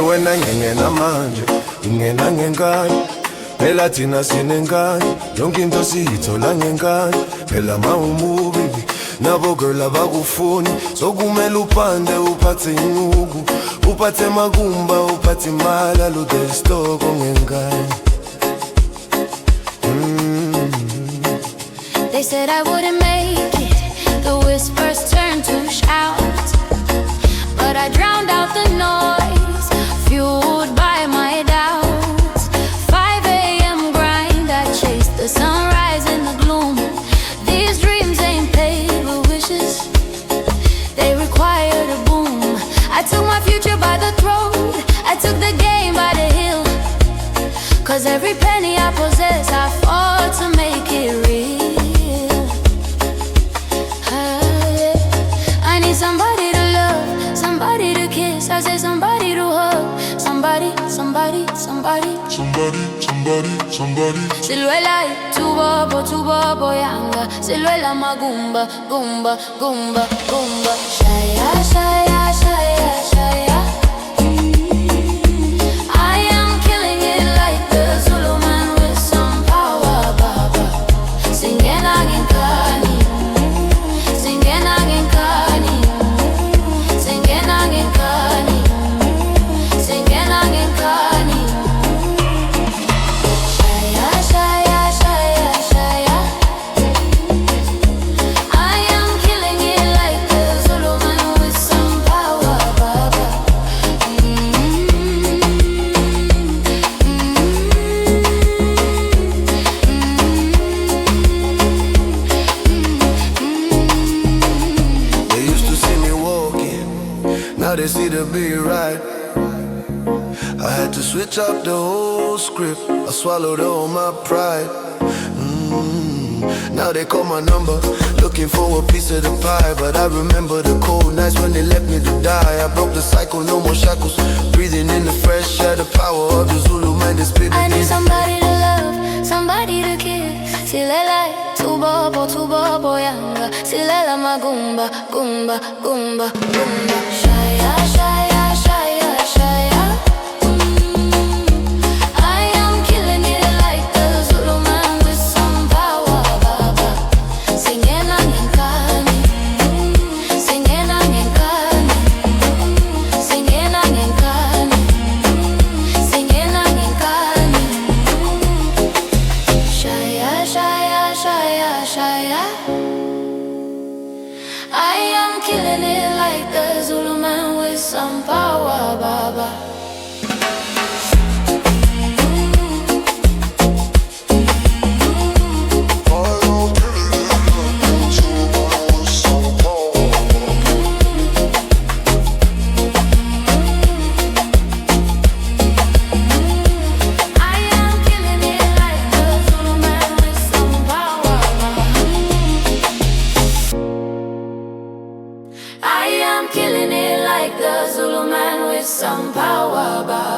Wena ngena manje, ingena ngenkani. Phela thina sinengane, yonke into siyithola ngenkani. Phela mawumubi, nabo girl abakufuni. Sokumele upande uphathe inuku, uphathe makumba, uphathe imali, lude isitoko ngenkani. They said I wouldn't make it, the whispers turned to shouts, but I drowned out the noise, fueled by my doubts. 5 a.m. grind, I chased the sunrise in the gloom. These dreams ain't paid with wishes, they required a boom. I took my future by the throat, I took the game by the heel, 'cause every penny I possess I fought to make it real. I need somebody to love, somebody to kiss, I say somebody to hug, somebody, somebody, somebody, somebody, somebody, somebody. Silwela tubobo yanga, silwela magumba, gumba, gumba, gumba. Shaya, shaya, shaya, shaya. I am killing it like the Zulu man with some power, baba. Singing Inkani, singing Inkani, singing Inkani, singing Inkani. Shaya, shaya, shaya, shaya. I am killing it like the Zulu man with some power, baba. They used to see me walking, now they see the big right. I had to switch up the whole script, I swallowed all my pride. Now they call my number, looking for a piece of the pie. But I remember the cold nights when they left me to die. I broke the cycle, no more shackles, breathing in the fresh air, the power of the Zulu man that's spitting. I need somebody to love, somebody to kiss. Silela tubobo yanga, silela magumba, gumba, gumba, gumba. Shaya, shaya, shaya, shaya. I am killing it like the Zulu man with some power, baba. Singing Inkani, singing Inkani, singing Inkani, singing Inkani. Shaya, shaya, shaya, shaya. I am killing it like the Zulu man with some power, baba. I am killing it like the Zulu man with some power, baba. I am killing it like the Zulu man with some power, baba.